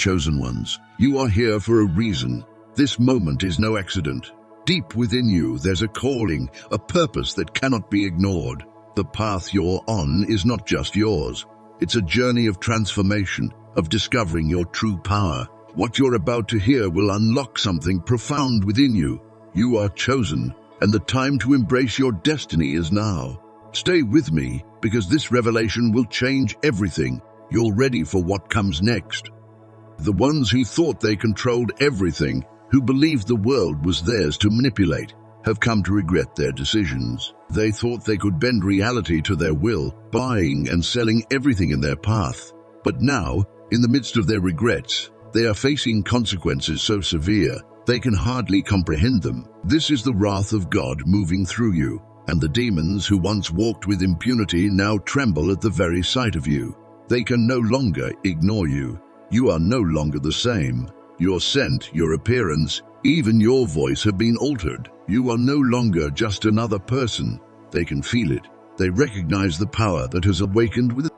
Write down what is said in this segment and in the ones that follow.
Chosen ones, you are here for a reason. This moment is no accident. Deep within you, there's a calling, a purpose that cannot be ignored. The path you're on is not just yours. It's a journey of transformation, of discovering your true power. What you're about to hear will unlock something profound within you. You are chosen, and the time to embrace your destiny is now. Stay with me, because this revelation will change everything. You're ready for what comes next. The ones who thought they controlled everything, who believed the world was theirs to manipulate, have come to regret their decisions. They thought they could bend reality to their will, buying and selling everything in their path. But now, in the midst of their regrets, they are facing consequences so severe, they can hardly comprehend them. This is the wrath of God moving through you, and the demons who once walked with impunity now tremble at the very sight of you. They can no longer ignore you. You are no longer the same. Your scent, your appearance, even your voice have been altered. You are no longer just another person. They can feel it. They recognize the power that has awakened within.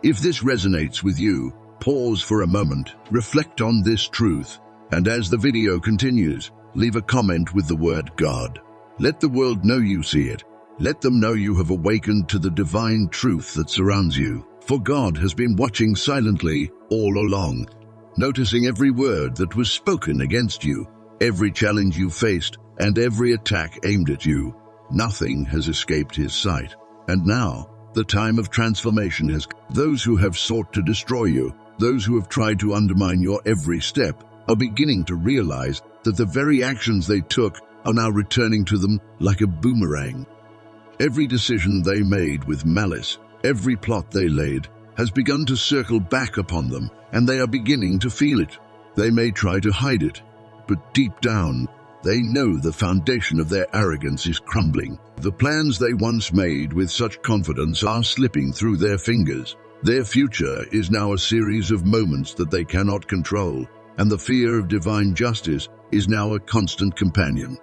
If this resonates with you, pause for a moment, reflect on this truth, and as the video continues, leave a comment with the word God. Let the world know you see it. Let them know you have awakened to the divine truth that surrounds you. For God has been watching silently all along, noticing every word that was spoken against you, every challenge you faced, and every attack aimed at you. Nothing has escaped his sight. And now, the time of transformation has come. Those who have sought to destroy you, those who have tried to undermine your every step, are beginning to realize that the very actions they took are now returning to them like a boomerang. Every decision they made with malice, every plot they laid, has begun to circle back upon them, and they are beginning to feel it. They may try to hide it, but deep down, they know the foundation of their arrogance is crumbling. The plans they once made with such confidence are slipping through their fingers. Their future is now a series of moments that they cannot control, and the fear of divine justice is now a constant companion.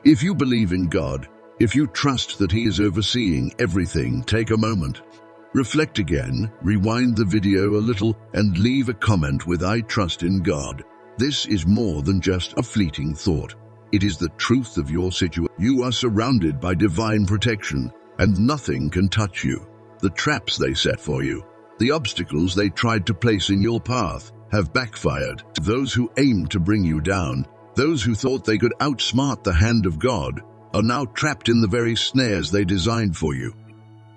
If you believe in God, if you trust that He is overseeing everything, take a moment. Reflect again, rewind the video a little, and leave a comment with "I trust in God." This is more than just a fleeting thought. It is the truth of your situation. You are surrounded by divine protection, and nothing can touch you. The traps they set for you, the obstacles they tried to place in your path, have backfired. Those who aimed to bring you down, those who thought they could outsmart the hand of God, are now trapped in the very snares they designed for you.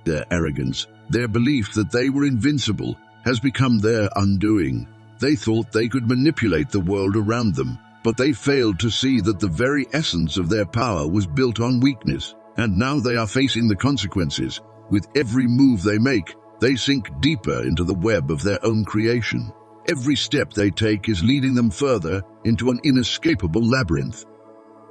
Their arrogance, their belief that they were invincible, has become their undoing. They thought they could manipulate the world around them, but they failed to see that the very essence of their power was built on weakness, and now they are facing the consequences. With every move they make, they sink deeper into the web of their own creation. Every step they take is leading them further into an inescapable labyrinth.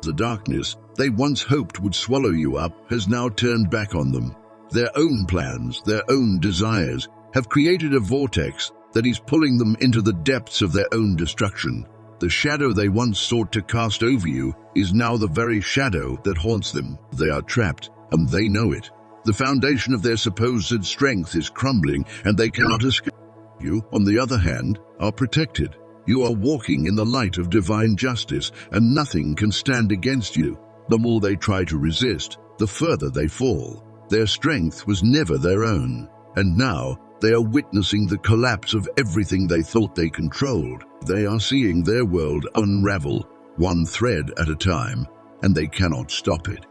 The darkness they once hoped would swallow you up has now turned back on them. Their own plans, their own desires, have created a vortex that is pulling them into the depths of their own destruction. The shadow they once sought to cast over you is now the very shadow that haunts them. They are trapped, and they know it. The foundation of their supposed strength is crumbling, and they cannot escape. You, on the other hand, are protected. You are walking in the light of divine justice, and nothing can stand against you. The more they try to resist, the further they fall. Their strength was never their own, and now they are witnessing the collapse of everything they thought they controlled. They are seeing their world unravel, one thread at a time, and they cannot stop it.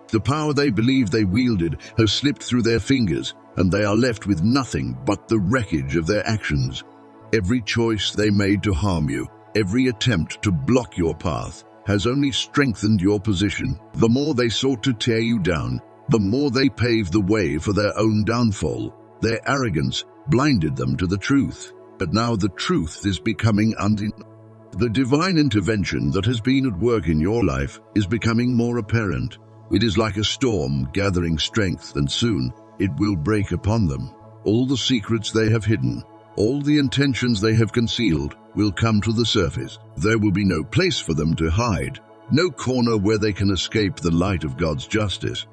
The power they believed they wielded has slipped through their fingers, and they are left with nothing but the wreckage of their actions. Every choice they made to harm you, every attempt to block your path, has only strengthened your position. The more they sought to tear you down, the more they paved the way for their own downfall. Their arrogance blinded them to the truth, but now the truth is becoming undeniable. The divine intervention that has been at work in your life is becoming more apparent. It is like a storm gathering strength, and soon it will break upon them. All the secrets they have hidden, all the intentions they have concealed, will come to the surface. There will be no place for them to hide, no corner where they can escape the light of God's justice.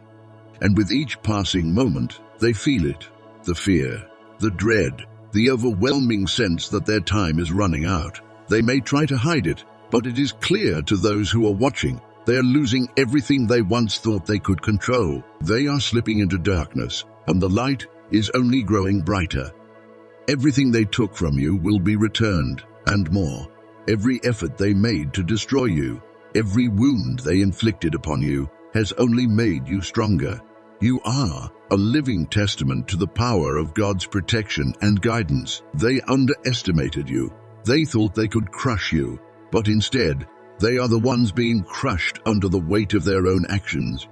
And with each passing moment, they feel it, the fear, the dread, the overwhelming sense that their time is running out. They may try to hide it, but it is clear to those who are watching. They are losing everything they once thought they could control. They are slipping into darkness, and the light is only growing brighter. Everything they took from you will be returned, and more. Every effort they made to destroy you, every wound they inflicted upon you, has only made you stronger. You are a living testament to the power of God's protection and guidance. They underestimated you. They thought they could crush you, but instead, they are the ones being crushed under the weight of their own actions.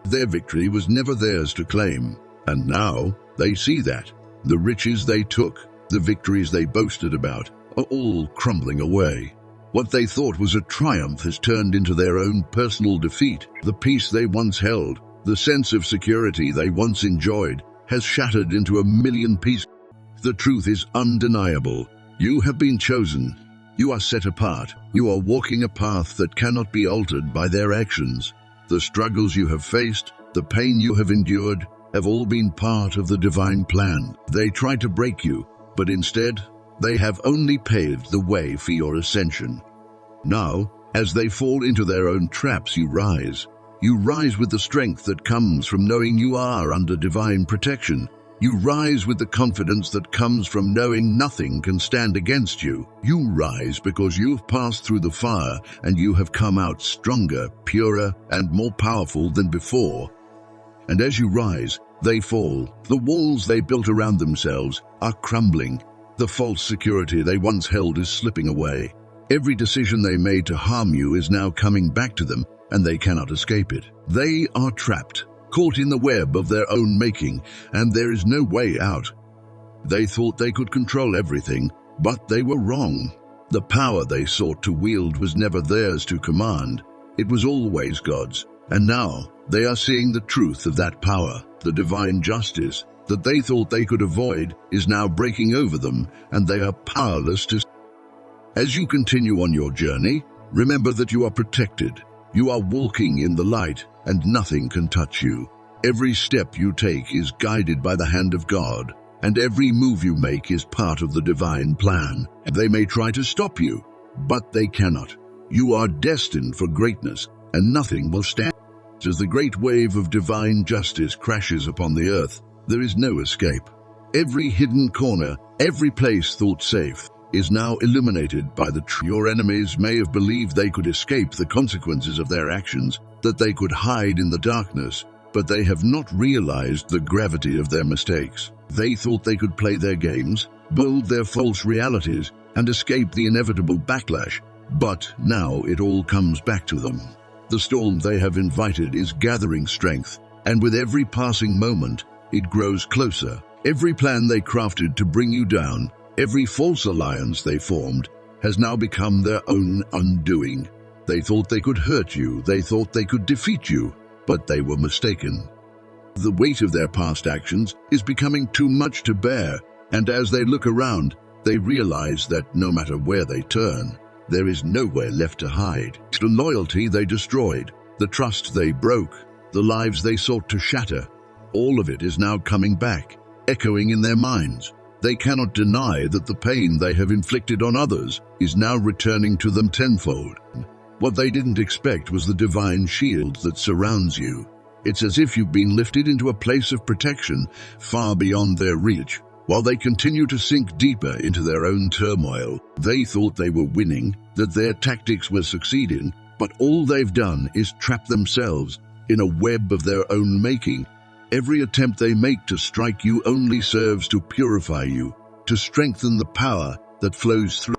Their victory was never theirs to claim, and now they see that. The riches they took, the victories they boasted about, are all crumbling away. What they thought was a triumph has turned into their own personal defeat. The peace they once held, the sense of security they once enjoyed, has shattered into a million pieces. The truth is undeniable. You have been chosen. You are set apart. You are walking a path that cannot be altered by their actions. The struggles you have faced, the pain you have endured, have all been part of the divine plan. They tried to break you, but instead, they have only paved the way for your ascension. Now, as they fall into their own traps, you rise. You rise with the strength that comes from knowing you are under divine protection. You rise with the confidence that comes from knowing nothing can stand against you. You rise because you have passed through the fire and you have come out stronger, purer, and more powerful than before. And as you rise, they fall. The walls they built around themselves are crumbling. The false security they once held is slipping away. Every decision they made to harm you is now coming back to them, and they cannot escape it. They are trapped, caught in the web of their own making, and there is no way out. They thought they could control everything, but they were wrong. The power they sought to wield was never theirs to command. It was always God's, and now they are seeing the truth of that power. The divine justice that they thought they could avoid is now breaking over them, and they are powerless to. As you continue on your journey, remember that you are protected. You are walking in the light, and nothing can touch you. Every step you take is guided by the hand of God, and every move you make is part of the divine plan. They may try to stop you, but they cannot. You are destined for greatness, and nothing will stand. As the great wave of divine justice crashes upon the earth, there is no escape. Every hidden corner, every place thought safe, is now illuminated by the truth. Your enemies may have believed they could escape the consequences of their actions, that they could hide in the darkness, but they have not realized the gravity of their mistakes. They thought they could play their games, build their false realities, and escape the inevitable backlash, but now it all comes back to them. The storm they have invited is gathering strength, and with every passing moment, it grows closer. Every plan they crafted to bring you down, every false alliance they formed, has now become their own undoing. They thought they could hurt you, they thought they could defeat you, but they were mistaken. The weight of their past actions is becoming too much to bear, and as they look around, they realize that no matter where they turn, there is nowhere left to hide. The loyalty they destroyed, the trust they broke, the lives they sought to shatter, all of it is now coming back, echoing in their minds. They cannot deny that the pain they have inflicted on others is now returning to them tenfold. What they didn't expect was the divine shield that surrounds you. It's as if you've been lifted into a place of protection far beyond their reach. While they continue to sink deeper into their own turmoil, they thought they were winning, that their tactics were succeeding, but all they've done is trap themselves in a web of their own making. Every attempt they make to strike you only serves to purify you, to strengthen the power that flows through.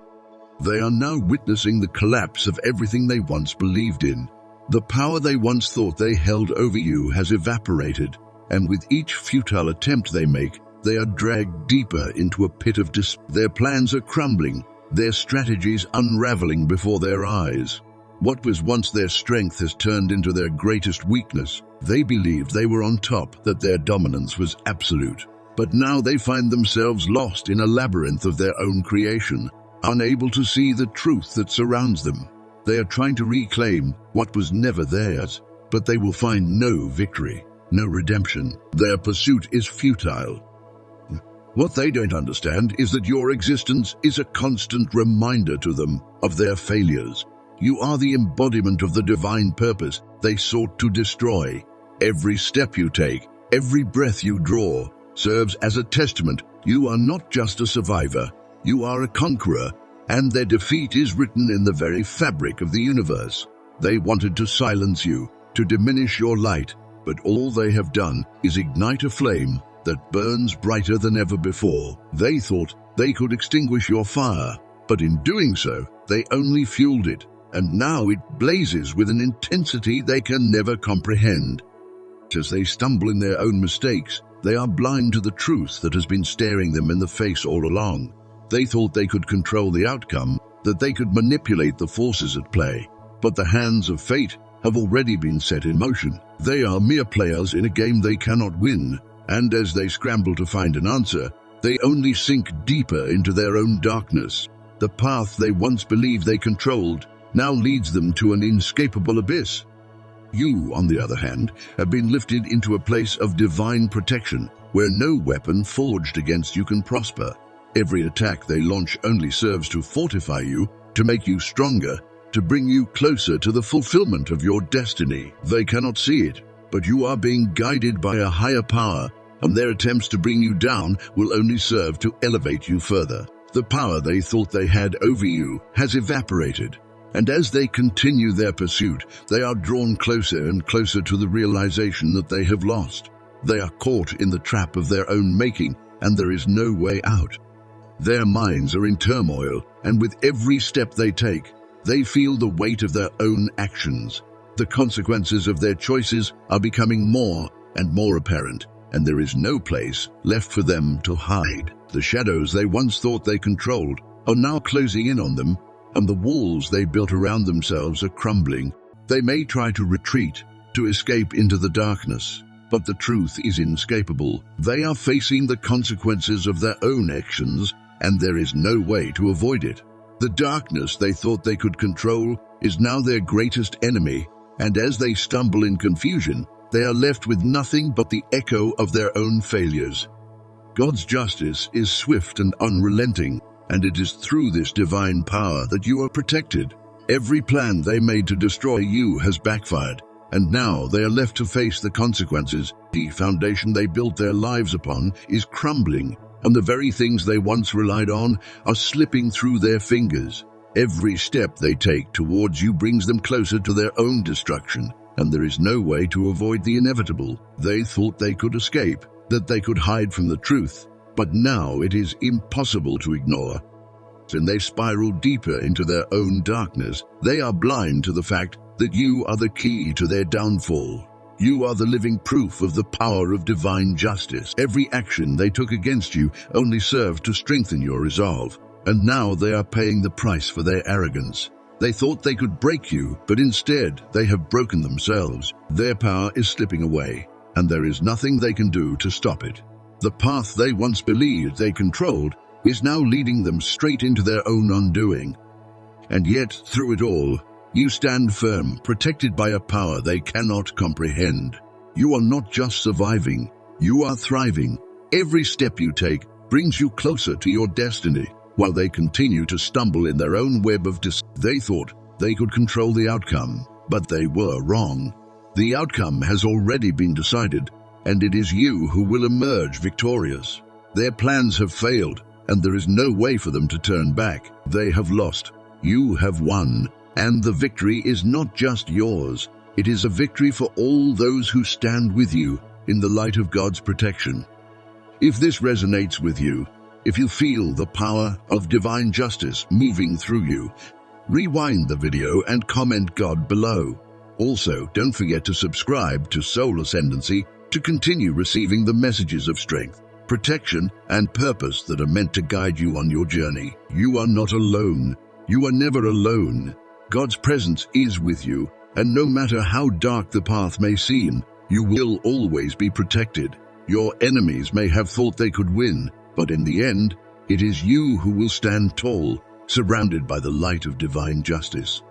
They are now witnessing the collapse of everything they once believed in. The power they once thought they held over you has evaporated, and with each futile attempt they make, they are dragged deeper into a pit of despair. Their plans are crumbling, their strategies unraveling before their eyes. What was once their strength has turned into their greatest weakness. They believed they were on top, that their dominance was absolute. But now they find themselves lost in a labyrinth of their own creation, unable to see the truth that surrounds them. They are trying to reclaim what was never theirs, but they will find no victory, no redemption. Their pursuit is futile. What they don't understand is that your existence is a constant reminder to them of their failures. You are the embodiment of the divine purpose they sought to destroy. Every step you take, every breath you draw, serves as a testament. You are not just a survivor, you are a conqueror, and their defeat is written in the very fabric of the universe. They wanted to silence you, to diminish your light, but all they have done is ignite a flame that burns brighter than ever before. They thought they could extinguish your fire, but in doing so, they only fueled it, and now it blazes with an intensity they can never comprehend. As they stumble in their own mistakes, they are blind to the truth that has been staring them in the face all along. They thought they could control the outcome, that they could manipulate the forces at play, but the hands of fate have already been set in motion. They are mere players in a game they cannot win, and as they scramble to find an answer, they only sink deeper into their own darkness. The path they once believed they controlled now leads them to an inescapable abyss. You, on the other hand, have been lifted into a place of divine protection, where no weapon forged against you can prosper. Every attack they launch only serves to fortify you, to make you stronger, to bring you closer to the fulfillment of your destiny. They cannot see it, but you are being guided by a higher power, and their attempts to bring you down will only serve to elevate you further. The power they thought they had over you has evaporated, and as they continue their pursuit, they are drawn closer and closer to the realization that they have lost. They are caught in the trap of their own making, and there is no way out. Their minds are in turmoil, and with every step they take, they feel the weight of their own actions. The consequences of their choices are becoming more and more apparent, and there is no place left for them to hide. The shadows they once thought they controlled are now closing in on them, and the walls they built around themselves are crumbling. They may try to retreat, to escape into the darkness, but the truth is inescapable. They are facing the consequences of their own actions, and there is no way to avoid it. The darkness they thought they could control is now their greatest enemy, and as they stumble in confusion, they are left with nothing but the echo of their own failures. God's justice is swift and unrelenting, and it is through this divine power that you are protected. Every plan they made to destroy you has backfired, and now they are left to face the consequences. The foundation they built their lives upon is crumbling, and the very things they once relied on are slipping through their fingers. Every step they take towards you brings them closer to their own destruction, and there is no way to avoid the inevitable. They thought they could escape, that they could hide from the truth, but now it is impossible to ignore. And they spiral deeper into their own darkness. They are blind to the fact that you are the key to their downfall. You are the living proof of the power of divine justice. Every action they took against you only served to strengthen your resolve, and now they are paying the price for their arrogance. They thought they could break you, but instead they have broken themselves. Their power is slipping away, and there is nothing they can do to stop it. The path they once believed they controlled is now leading them straight into their own undoing. And yet, through it all, you stand firm, protected by a power they cannot comprehend. You are not just surviving, you are thriving. Every step you take brings you closer to your destiny, while they continue to stumble in their own web of They thought they could control the outcome, but they were wrong. The outcome has already been decided, and it is you who will emerge victorious. Their plans have failed, and there is no way for them to turn back. They have lost. You have won. And the victory is not just yours, it is a victory for all those who stand with you in the light of God's protection. If this resonates with you, if you feel the power of divine justice moving through you, rewind the video and comment God below. Also, don't forget to subscribe to Soul Ascendancy to continue receiving the messages of strength, protection, and purpose that are meant to guide you on your journey. You are not alone. You are never alone. God's presence is with you, and no matter how dark the path may seem, you will always be protected. Your enemies may have thought they could win, but in the end, it is you who will stand tall, surrounded by the light of divine justice.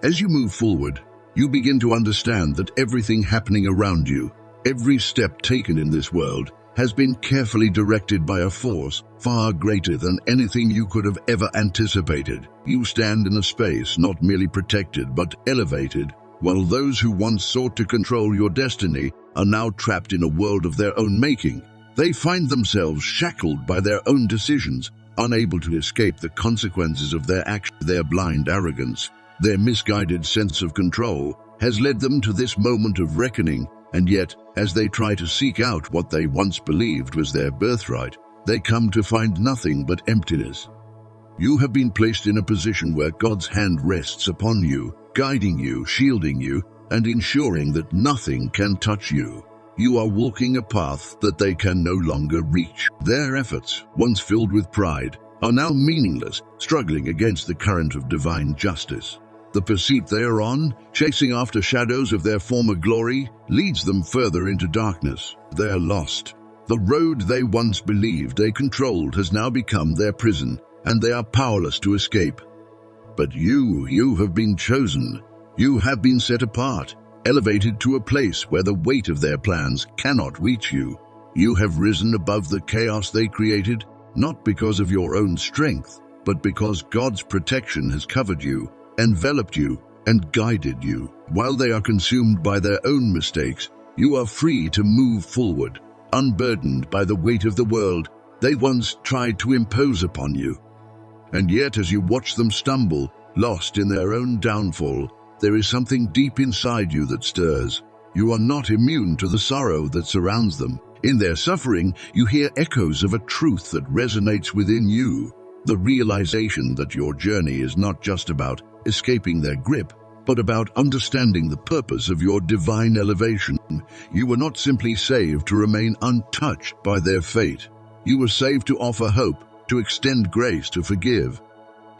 As you move forward, you begin to understand that everything happening around you, every step taken in this world, has been carefully directed by a force far greater than anything you could have ever anticipated. You stand in a space not merely protected but elevated, while those who once sought to control your destiny are now trapped in a world of their own making. They find themselves shackled by their own decisions, unable to escape the consequences of their actions. Their blind arrogance, their misguided sense of control, has led them to this moment of reckoning, and yet, as they try to seek out what they once believed was their birthright, they come to find nothing but emptiness. You have been placed in a position where God's hand rests upon you, guiding you, shielding you, and ensuring that nothing can touch you. You are walking a path that they can no longer reach. Their efforts, once filled with pride, are now meaningless, struggling against the current of divine justice. The pursuit they are on, chasing after shadows of their former glory, leads them further into darkness. They are lost. The road they once believed they controlled has now become their prison, and they are powerless to escape. But you have been chosen. You have been set apart, elevated to a place where the weight of their plans cannot reach you. You have risen above the chaos they created, not because of your own strength, but because God's protection has covered you, enveloped you, and guided you. While they are consumed by their own mistakes, you are free to move forward, unburdened by the weight of the world they once tried to impose upon you. And yet, as you watch them stumble, lost in their own downfall, there is something deep inside you that stirs. You are not immune to the sorrow that surrounds them. In their suffering, you hear echoes of a truth that resonates within you. The realization that your journey is not just about escaping their grip, but about understanding the purpose of your divine elevation. You were not simply saved to remain untouched by their fate. You were saved to offer hope, to extend grace, to forgive.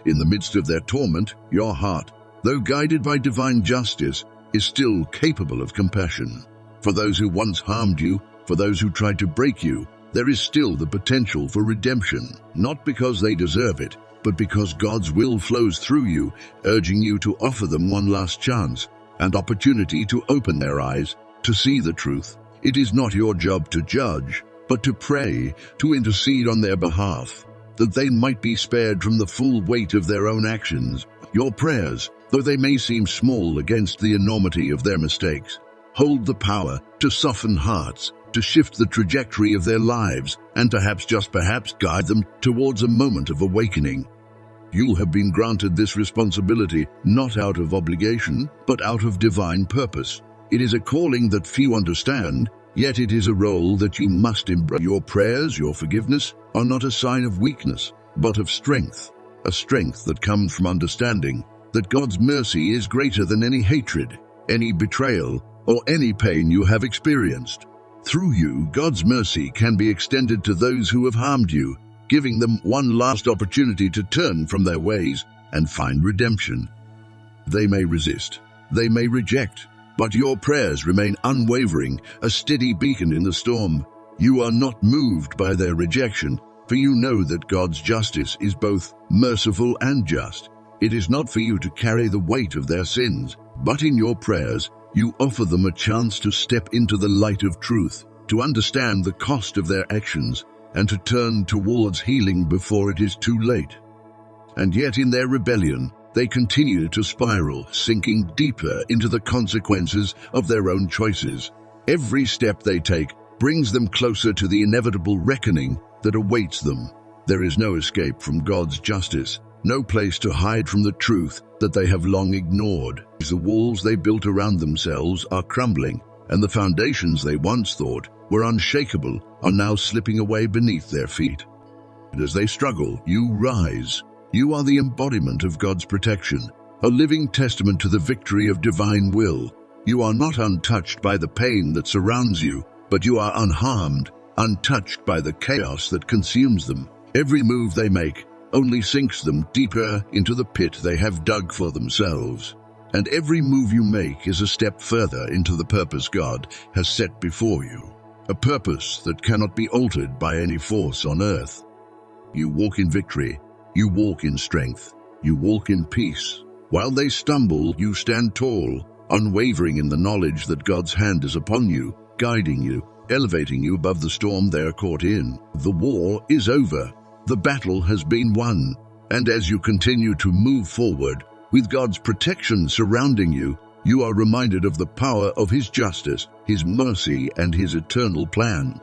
In the midst of their torment, your heart, though guided by divine justice, is still capable of compassion. For those who once harmed you, for those who tried to break you, there is still the potential for redemption, not because they deserve it, but because God's will flows through you, urging you to offer them one last chance, and opportunity to open their eyes, to see the truth. It is not your job to judge, but to pray, to intercede on their behalf, that they might be spared from the full weight of their own actions. Your prayers, though they may seem small against the enormity of their mistakes, hold the power to soften hearts, to shift the trajectory of their lives, and perhaps guide them towards a moment of awakening. You have been granted this responsibility not out of obligation, but out of divine purpose. It is a calling that few understand, yet it is a role that you must embrace. Your prayers, your forgiveness, are not a sign of weakness, but of strength, a strength that comes from understanding that God's mercy is greater than any hatred, any betrayal, or any pain you have experienced. Through you, God's mercy can be extended to those who have harmed you, giving them one last opportunity to turn from their ways and find redemption. They may resist, they may reject, but your prayers remain unwavering, a steady beacon in the storm. You are not moved by their rejection, for you know that God's justice is both merciful and just. It is not for you to carry the weight of their sins, but in your prayers, you offer them a chance to step into the light of truth, to understand the cost of their actions, and to turn towards healing before it is too late. And yet in their rebellion, they continue to spiral, sinking deeper into the consequences of their own choices. Every step they take brings them closer to the inevitable reckoning that awaits them. There is no escape from God's justice, no place to hide from the truth that they have long ignored. The walls they built around themselves are crumbling, and the foundations they once thought were unshakable are now slipping away beneath their feet. And as they struggle, you rise. You are the embodiment of God's protection, a living testament to the victory of divine will. You are not untouched by the pain that surrounds you, but you are unharmed, untouched by the chaos that consumes them. Every move they make only sinks them deeper into the pit they have dug for themselves. And every move you make is a step further into the purpose God has set before you, a purpose that cannot be altered by any force on earth. You walk in victory, you walk in strength, you walk in peace. While they stumble, you stand tall, unwavering in the knowledge that God's hand is upon you, guiding you, elevating you above the storm they are caught in. The war is over. The battle has been won. And as you continue to move forward, with God's protection surrounding you, you are reminded of the power of His justice, His mercy, and His eternal plan.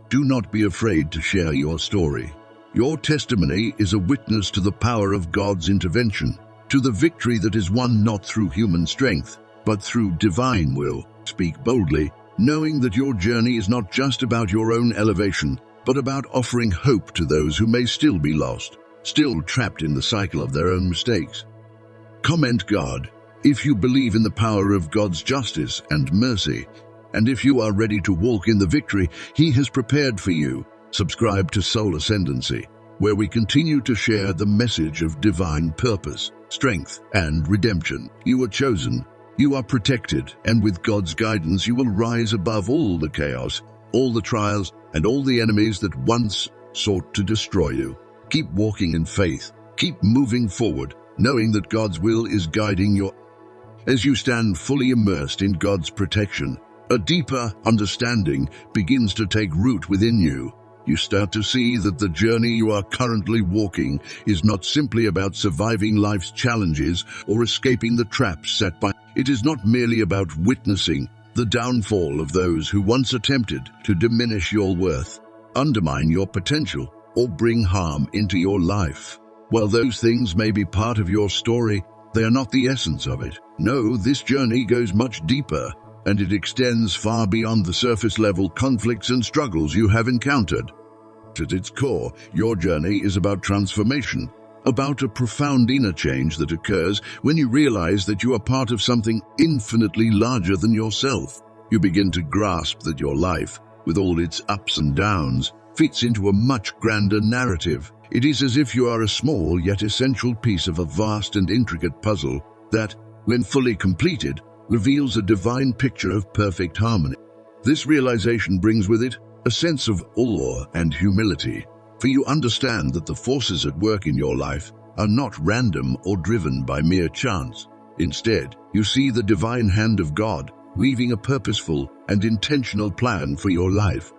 Do not be afraid to share your story. Your testimony is a witness to the power of God's intervention, to the victory that is won not through human strength, but through divine will. Speak boldly, knowing that your journey is not just about your own elevation, but about offering hope to those who may still be lost, still trapped in the cycle of their own mistakes. Comment God if you believe in the power of God's justice and mercy, and if you are ready to walk in the victory He has prepared for you. Subscribe to Soul Ascendancy, where we continue to share the message of divine purpose, strength, and redemption. You are chosen, you are protected, and with God's guidance you will rise above all the chaos, all the trials, and all the enemies that once sought to destroy you. Keep walking in faith, keep moving forward, knowing that God's will is guiding you. As you stand fully immersed in God's protection, a deeper understanding begins to take root within you. You start to see that the journey you are currently walking is not simply about surviving life's challenges or escaping the traps set by. It is not merely about witnessing the downfall of those who once attempted to diminish your worth, undermine your potential, or bring harm into your life. While those things may be part of your story, they are not the essence of it. No, this journey goes much deeper, and it extends far beyond the surface-level conflicts and struggles you have encountered. At its core, your journey is about transformation, about a profound inner change that occurs when you realize that you are part of something infinitely larger than yourself. You begin to grasp that your life, with all its ups and downs, fits into a much grander narrative. It is as if you are a small yet essential piece of a vast and intricate puzzle that, when fully completed, reveals a divine picture of perfect harmony. This realization brings with it a sense of awe and humility, for you understand that the forces at work in your life are not random or driven by mere chance. Instead, you see the divine hand of God weaving a purposeful and intentional plan for your life.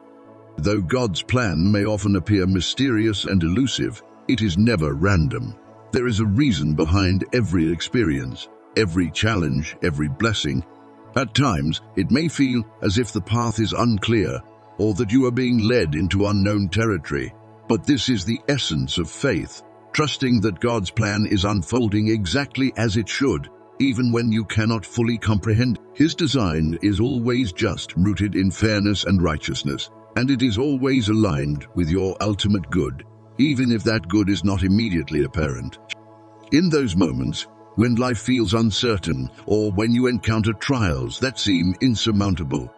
Though God's plan may often appear mysterious and elusive, it is never random. There is a reason behind every experience, every challenge, every blessing. At times, it may feel as if the path is unclear or that you are being led into unknown territory. But this is the essence of faith, trusting that God's plan is unfolding exactly as it should, even when you cannot fully comprehend. His design is always just, rooted in fairness and righteousness, and it is always aligned with your ultimate good, even if that good is not immediately apparent. In those moments, when life feels uncertain, or when you encounter trials that seem insurmountable,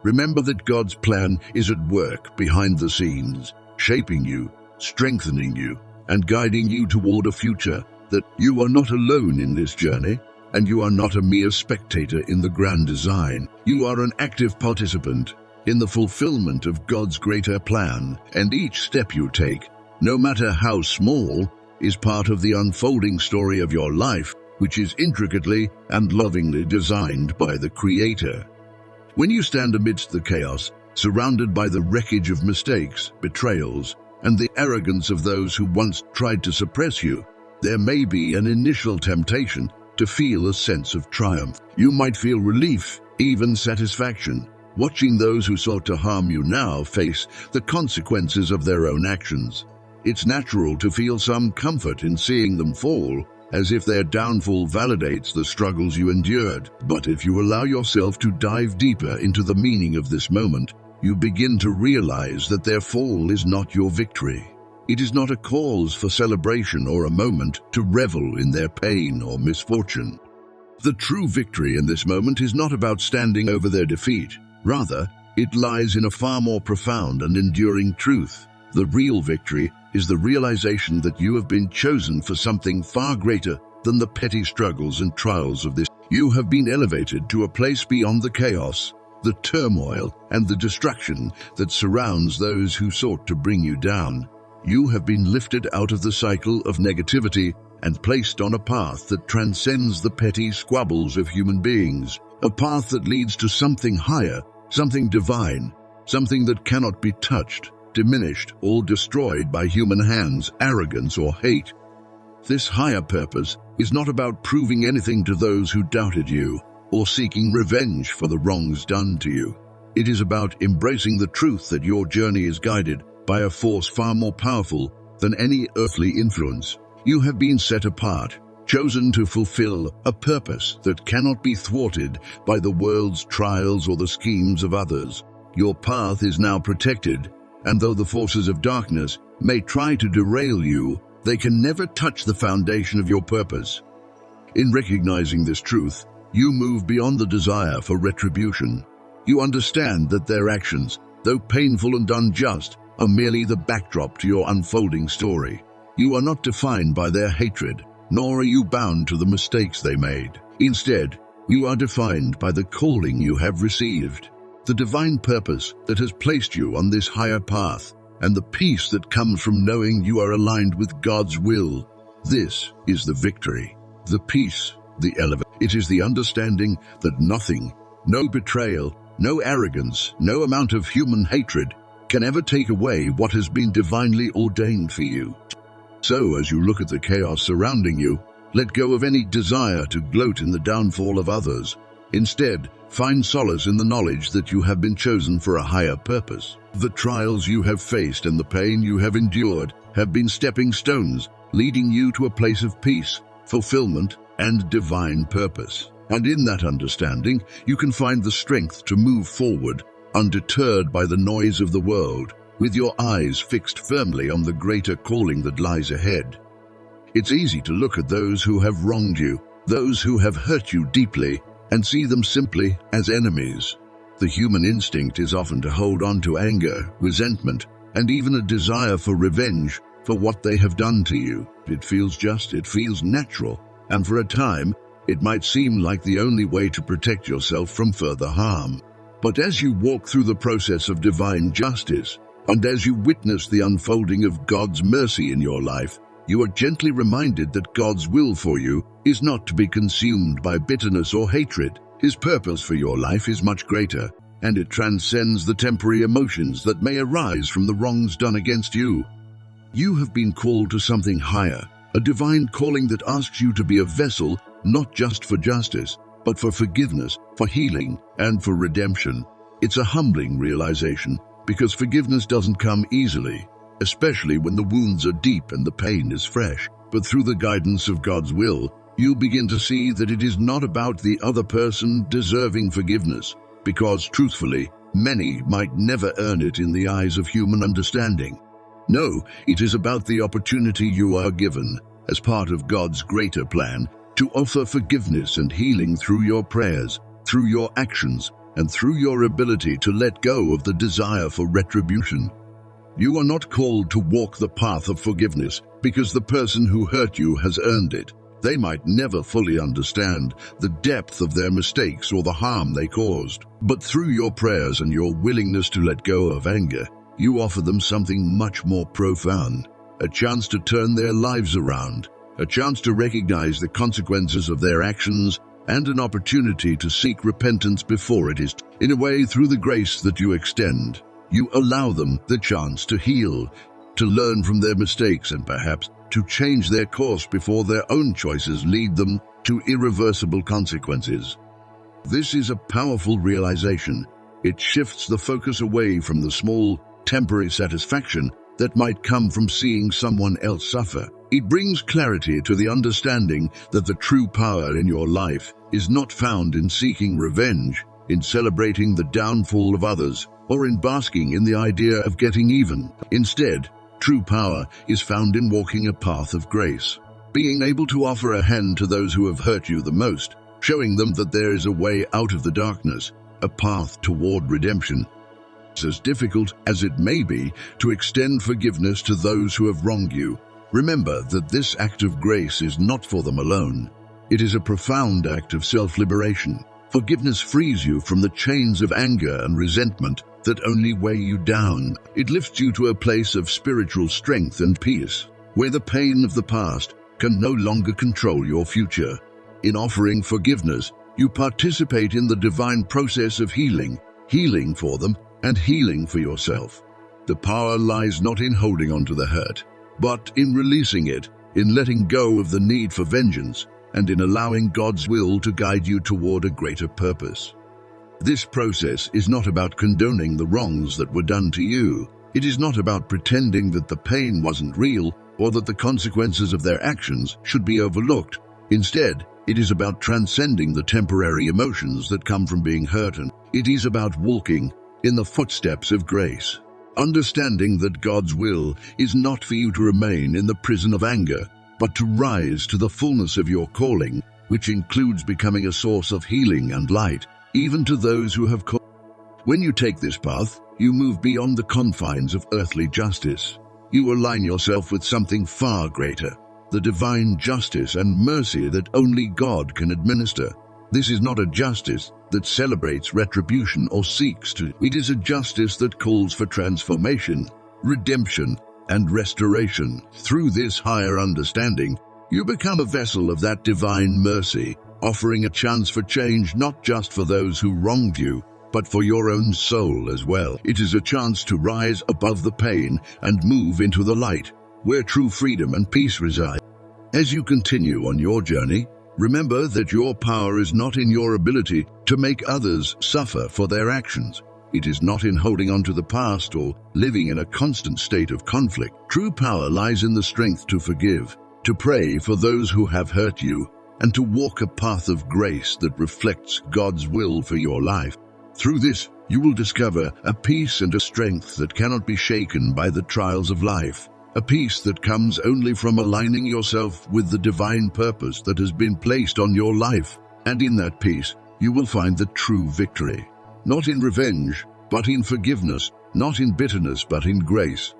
remember that God's plan is at work behind the scenes, shaping you, strengthening you, and guiding you toward a future. That you are not alone in this journey, and you are not a mere spectator in the grand design. You are an active participant in the fulfillment of God's greater plan, and each step you take, no matter how small, is part of the unfolding story of your life, which is intricately and lovingly designed by the Creator. When you stand amidst the chaos, surrounded by the wreckage of mistakes, betrayals, and the arrogance of those who once tried to suppress you, there may be an initial temptation to feel a sense of triumph. You might feel relief, even satisfaction, watching those who sought to harm you now face the consequences of their own actions. It's natural to feel some comfort in seeing them fall, as if their downfall validates the struggles you endured. But if you allow yourself to dive deeper into the meaning of this moment, you begin to realize that their fall is not your victory. It is not a cause for celebration or a moment to revel in their pain or misfortune. The true victory in this moment is not about standing over their defeat. Rather, it lies in a far more profound and enduring truth. The real victory is the realization that you have been chosen for something far greater than the petty struggles and trials of this. You have been elevated to a place beyond the chaos, the turmoil, and the destruction that surrounds those who sought to bring you down. You have been lifted out of the cycle of negativity and placed on a path that transcends the petty squabbles of human beings, a path that leads to something higher, something divine, something that cannot be touched, diminished, or destroyed by human hands, arrogance, or hate. This higher purpose is not about proving anything to those who doubted you, or seeking revenge for the wrongs done to you. It is about embracing the truth that your journey is guided by a force far more powerful than any earthly influence. You have been set apart, chosen to fulfill a purpose that cannot be thwarted by the world's trials or the schemes of others. Your path is now protected, and though the forces of darkness may try to derail you, they can never touch the foundation of your purpose. In recognizing this truth, you move beyond the desire for retribution. You understand that their actions, though painful and unjust, are merely the backdrop to your unfolding story. You are not defined by their hatred, nor are you bound to the mistakes they made. Instead, you are defined by the calling you have received, the divine purpose that has placed you on this higher path, and the peace that comes from knowing you are aligned with God's will. This is the victory, the peace, the elevation. It is the understanding that nothing, no betrayal, no arrogance, no amount of human hatred can ever take away what has been divinely ordained for you. So, as you look at the chaos surrounding you, let go of any desire to gloat in the downfall of others. Instead, find solace in the knowledge that you have been chosen for a higher purpose. The trials you have faced and the pain you have endured have been stepping stones, leading you to a place of peace, fulfillment, and divine purpose. And in that understanding, you can find the strength to move forward, undeterred by the noise of the world, with your eyes fixed firmly on the greater calling that lies ahead. It's easy to look at those who have wronged you, those who have hurt you deeply, and see them simply as enemies. The human instinct is often to hold on to anger, resentment, and even a desire for revenge for what they have done to you. It feels just, it feels natural, and for a time, it might seem like the only way to protect yourself from further harm. But as you walk through the process of divine justice, and as you witness the unfolding of God's mercy in your life, you are gently reminded that God's will for you is not to be consumed by bitterness or hatred. His purpose for your life is much greater, and it transcends the temporary emotions that may arise from the wrongs done against you. You have been called to something higher, a divine calling that asks you to be a vessel not just for justice, but for forgiveness, for healing, and for redemption. It's a humbling realization, because forgiveness doesn't come easily, especially when the wounds are deep and the pain is fresh. But through the guidance of God's will, you begin to see that it is not about the other person deserving forgiveness, because truthfully, many might never earn it in the eyes of human understanding. No, it is about the opportunity you are given, as part of God's greater plan, to offer forgiveness and healing through your prayers, through your actions, and through your ability to let go of the desire for retribution. You are not called to walk the path of forgiveness because the person who hurt you has earned it. They might never fully understand the depth of their mistakes or the harm they caused. But through your prayers and your willingness to let go of anger, you offer them something much more profound, a chance to turn their lives around, a chance to recognize the consequences of their actions, and an opportunity to seek repentance before it is. In a way, through the grace that you extend, you allow them the chance to heal, to learn from their mistakes, and perhaps to change their course before their own choices lead them to irreversible consequences. This is a powerful realization. It shifts the focus away from the small, temporary satisfaction that might come from seeing someone else suffer. It brings clarity to the understanding that the true power in your life is not found in seeking revenge, in celebrating the downfall of others, or in basking in the idea of getting even. Instead, true power is found in walking a path of grace, being able to offer a hand to those who have hurt you the most, showing them that there is a way out of the darkness, a path toward redemption. As difficult as it may be to extend forgiveness to those who have wronged you, remember that this act of grace is not for them alone. It is a profound act of self-liberation. Forgiveness frees you from the chains of anger and resentment that only weigh you down. It lifts you to a place of spiritual strength and peace, where the pain of the past can no longer control your future. In offering forgiveness, you participate in the divine process of healing for them and healing for yourself. The power lies not in holding on to the hurt, but in releasing it, in letting go of the need for vengeance, and in allowing God's will to guide you toward a greater purpose. This process is not about condoning the wrongs that were done to you. It is not about pretending that the pain wasn't real or that the consequences of their actions should be overlooked. Instead, it is about transcending the temporary emotions that come from being hurt, and it is about walking in the footsteps of grace. Understanding that God's will is not for you to remain in the prison of anger, but to rise to the fullness of your calling, which includes becoming a source of healing and light, even to those who have called. When you take this path, you move beyond the confines of earthly justice. You align yourself with something far greater, the divine justice and mercy that only God can administer. This is not a justice that celebrates retribution or seeks to. It is a justice that calls for transformation, redemption, and restoration. Through this higher understanding, you become a vessel of that divine mercy, offering a chance for change not just for those who wronged you, but for your own soul as well. It is a chance to rise above the pain and move into the light, where true freedom and peace reside. As you continue on your journey, remember that your power is not in your ability to make others suffer for their actions. It is not in holding on to the past or living in a constant state of conflict. True power lies in the strength to forgive, to pray for those who have hurt you, and to walk a path of grace that reflects God's will for your life. Through this, you will discover a peace and a strength that cannot be shaken by the trials of life, a peace that comes only from aligning yourself with the divine purpose that has been placed on your life. And in that peace, you will find the true victory, not in revenge, but in forgiveness, not in bitterness, but in grace.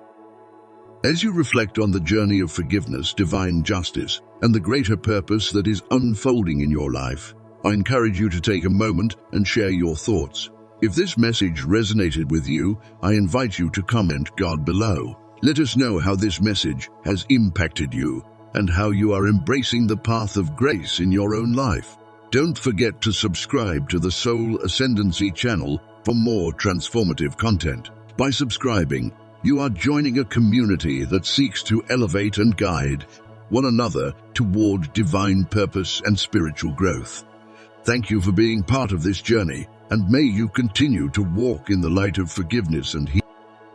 As you reflect on the journey of forgiveness, divine justice, and the greater purpose that is unfolding in your life, I encourage you to take a moment and share your thoughts. If this message resonated with you, I invite you to comment God below. Let us know how this message has impacted you and how you are embracing the path of grace in your own life. Don't forget to subscribe to the Soul Ascendancy channel for more transformative content. By subscribing, you are joining a community that seeks to elevate and guide one another toward divine purpose and spiritual growth. Thank you for being part of this journey, and may you continue to walk in the light of forgiveness and healing.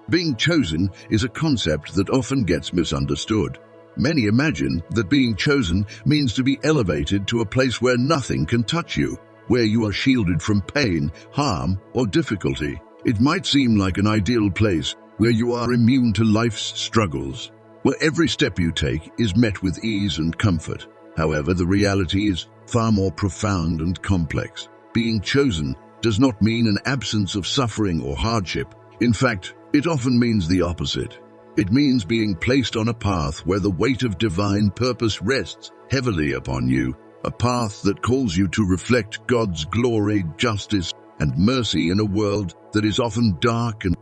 Being chosen is a concept that often gets misunderstood. Many imagine that being chosen means to be elevated to a place where nothing can touch you, where you are shielded from pain, harm, or difficulty. It might seem like an ideal place where you are immune to life's struggles, where every step you take is met with ease and comfort. However, the reality is far more profound and complex. Being chosen does not mean an absence of suffering or hardship. In fact, it often means the opposite. It means being placed on a path where the weight of divine purpose rests heavily upon you, a path that calls you to reflect God's glory, justice, and mercy in a world that is often dark. And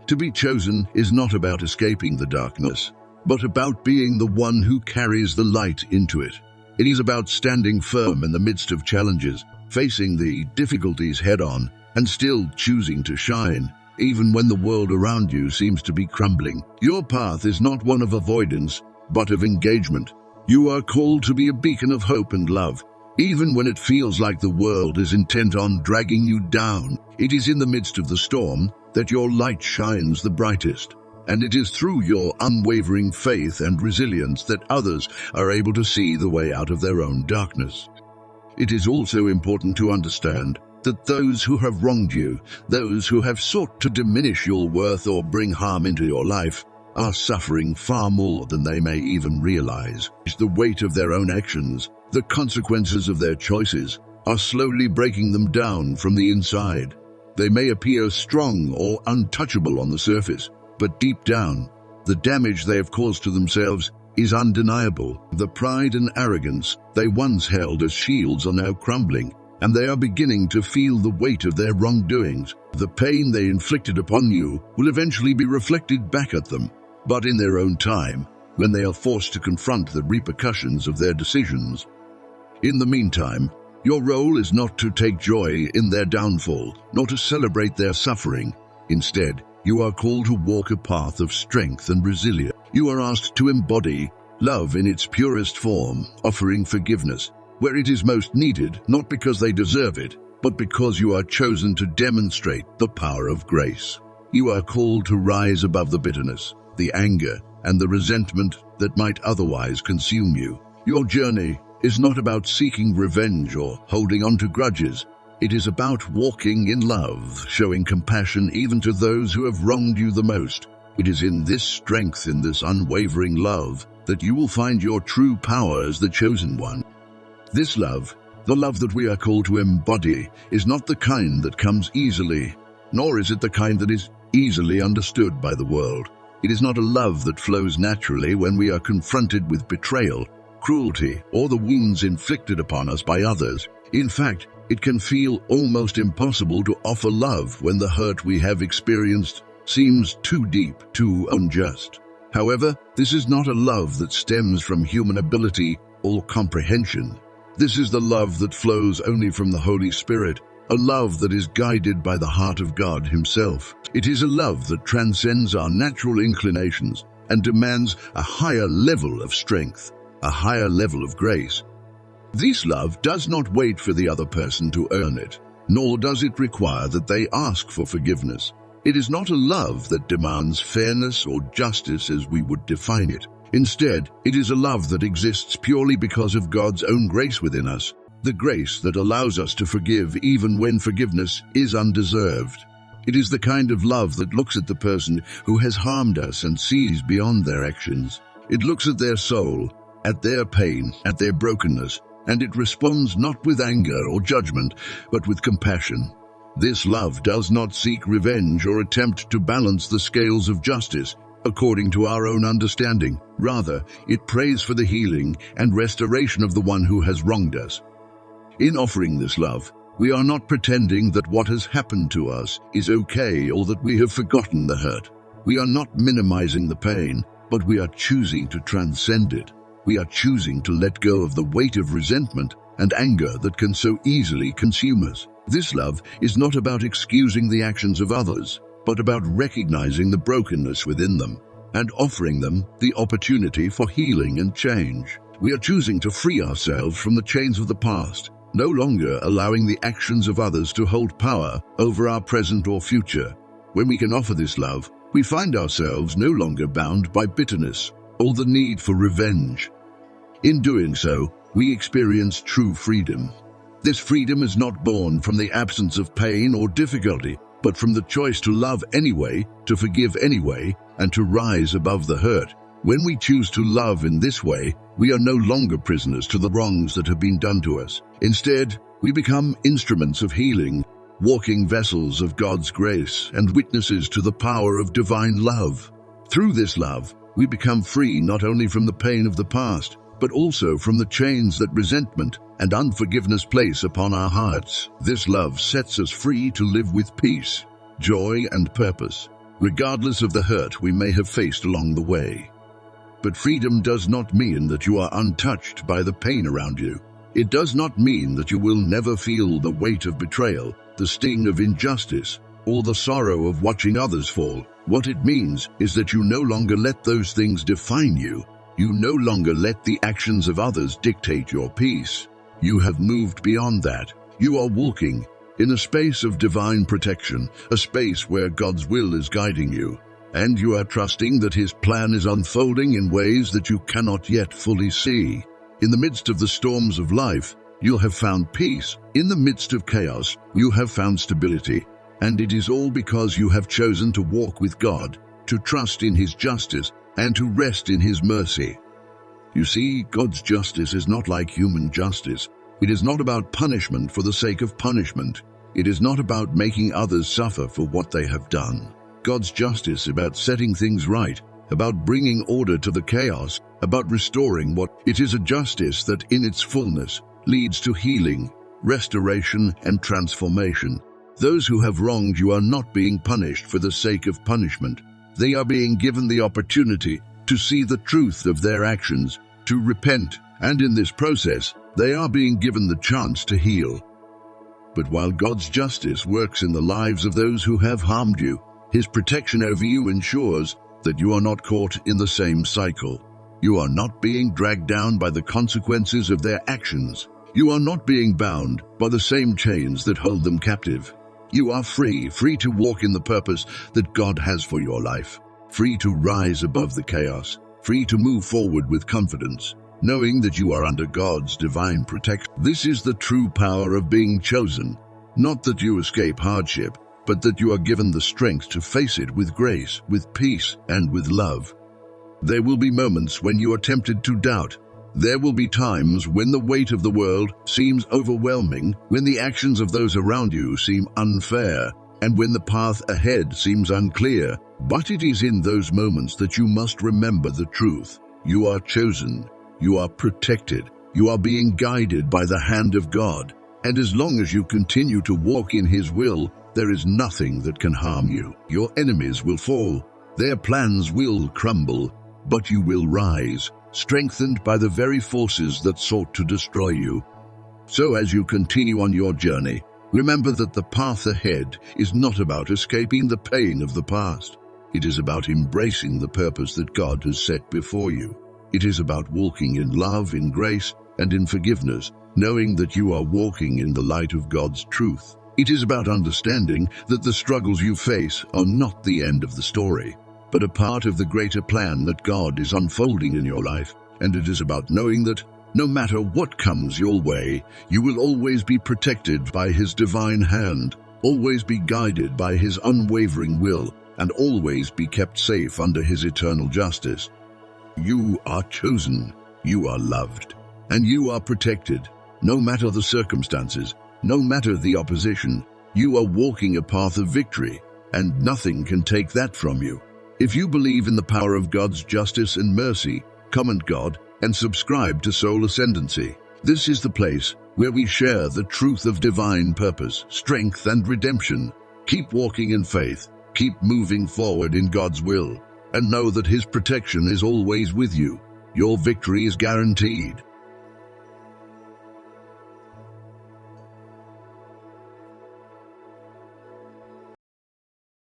to be chosen is not about escaping the darkness, but about being the one who carries the light into it. It is about standing firm in the midst of challenges, facing the difficulties head-on, and still choosing to shine, even when the world around you seems to be crumbling. Your path is not one of avoidance, but of engagement. You are called to be a beacon of hope and love, even when it feels like the world is intent on dragging you down. It is in the midst of the storm that your light shines the brightest, and it is through your unwavering faith and resilience that others are able to see the way out of their own darkness. It is also important to understand that those who have wronged you, those who have sought to diminish your worth or bring harm into your life, are suffering far more than they may even realize. The weight of their own actions, the consequences of their choices, are slowly breaking them down from the inside. They may appear strong or untouchable on the surface, but deep down, the damage they have caused to themselves is undeniable. The pride and arrogance they once held as shields are now crumbling, and they are beginning to feel the weight of their wrongdoings. The pain they inflicted upon you will eventually be reflected back at them, but in their own time, when they are forced to confront the repercussions of their decisions. In the meantime, your role is not to take joy in their downfall, nor to celebrate their suffering. Instead, you are called to walk a path of strength and resilience. You are asked to embody love in its purest form, offering forgiveness where it is most needed, not because they deserve it, but because you are chosen to demonstrate the power of grace. You are called to rise above the bitterness, the anger, and the resentment that might otherwise consume you. Your journey is not about seeking revenge or holding on to grudges. It is about walking in love, showing compassion even to those who have wronged you the most. It is in this strength, in this unwavering love, that you will find your true power as the chosen one. This love, the love that we are called to embody, is not the kind that comes easily, nor is it the kind that is easily understood by the world. It is not a love that flows naturally when we are confronted with betrayal, cruelty, or the wounds inflicted upon us by others. In fact, it can feel almost impossible to offer love when the hurt we have experienced seems too deep, too unjust. However, this is not a love that stems from human ability or comprehension. This is the love that flows only from the Holy Spirit, a love that is guided by the heart of God Himself. It is a love that transcends our natural inclinations and demands a higher level of strength, a higher level of grace. This love does not wait for the other person to earn it, nor does it require that they ask for forgiveness. It is not a love that demands fairness or justice as we would define it. Instead, it is a love that exists purely because of God's own grace within us, the grace that allows us to forgive even when forgiveness is undeserved. It is the kind of love that looks at the person who has harmed us and sees beyond their actions. It looks at their soul, at their pain, at their brokenness, and it responds not with anger or judgment, but with compassion. This love does not seek revenge or attempt to balance the scales of justice according to our own understanding. Rather, it prays for the healing and restoration of the one who has wronged us. In offering this love, we are not pretending that what has happened to us is okay or that we have forgotten the hurt. We are not minimizing the pain, but we are choosing to transcend it. We are choosing to let go of the weight of resentment and anger that can so easily consume us. This love is not about excusing the actions of others, but about recognizing the brokenness within them and offering them the opportunity for healing and change. We are choosing to free ourselves from the chains of the past, no longer allowing the actions of others to hold power over our present or future. When we can offer this love, we find ourselves no longer bound by bitterness or the need for revenge. In doing so, we experience true freedom. This freedom is not born from the absence of pain or difficulty, but from the choice to love anyway, to forgive anyway, and to rise above the hurt. When we choose to love in this way, we are no longer prisoners to the wrongs that have been done to us. Instead, we become instruments of healing, walking vessels of God's grace, and witnesses to the power of divine love. Through this love, we become free not only from the pain of the past, but also from the chains that resentment and unforgiveness place upon our hearts. This love sets us free to live with peace, joy, and purpose, regardless of the hurt we may have faced along the way. But freedom does not mean that you are untouched by the pain around you. It does not mean that you will never feel the weight of betrayal, the sting of injustice, or the sorrow of watching others fall. What it means is that you no longer let those things define you. You no longer let the actions of others dictate your peace. You have moved beyond that. You are walking in a space of divine protection, a space where God's will is guiding you, and you are trusting that His plan is unfolding in ways that you cannot yet fully see. In the midst of the storms of life, you'll have found peace. In the midst of chaos, you have found stability, and it is all because you have chosen to walk with God, to trust in His justice, and to rest in His mercy. You see, God's justice is not like human justice. It is not about punishment for the sake of punishment. It is not about making others suffer for what they have done. God's justice is about setting things right, about bringing order to the chaos, about restoring what it is, a justice that in its fullness leads to healing, restoration, and transformation. Those who have wronged you are not being punished for the sake of punishment. They are being given the opportunity to see the truth of their actions, to repent, and in this process, they are being given the chance to heal. But while God's justice works in the lives of those who have harmed you, His protection over you ensures that you are not caught in the same cycle. You are not being dragged down by the consequences of their actions. You are not being bound by the same chains that hold them captive. You are free to walk in the purpose that God has for your life, free to rise above the chaos, free to move forward with confidence, knowing that you are under God's divine protection. This is the true power of being chosen, not that you escape hardship, but that you are given the strength to face it with grace, with peace, and with love. There will be moments when you are tempted to doubt. There will be times when the weight of the world seems overwhelming, when the actions of those around you seem unfair, and when the path ahead seems unclear. But it is in those moments that you must remember the truth. You are chosen. You are protected. You are being guided by the hand of God. And as long as you continue to walk in His will, there is nothing that can harm you. Your enemies will fall. Their plans will crumble, but you will rise, strengthened by the very forces that sought to destroy you. So as you continue on your journey, remember that the path ahead is not about escaping the pain of the past. It is about embracing the purpose that God has set before you. It is about walking in love, in grace, and in forgiveness, knowing that you are walking in the light of God's truth. It is about understanding that the struggles you face are not the end of the story, but a part of the greater plan that God is unfolding in your life. And it is about knowing that no matter what comes your way, you will always be protected by His divine hand, always be guided by His unwavering will, and always be kept safe under His eternal justice. You are chosen, you are loved, and you are protected. No matter the circumstances, no matter the opposition, you are walking a path of victory, and nothing can take that from you. If you believe in the power of God's justice and mercy, comment God and subscribe to Soul Ascendancy. This is the place where we share the truth of divine purpose, strength, and redemption. Keep walking in faith, keep moving forward in God's will, and know that His protection is always with you. Your victory is guaranteed.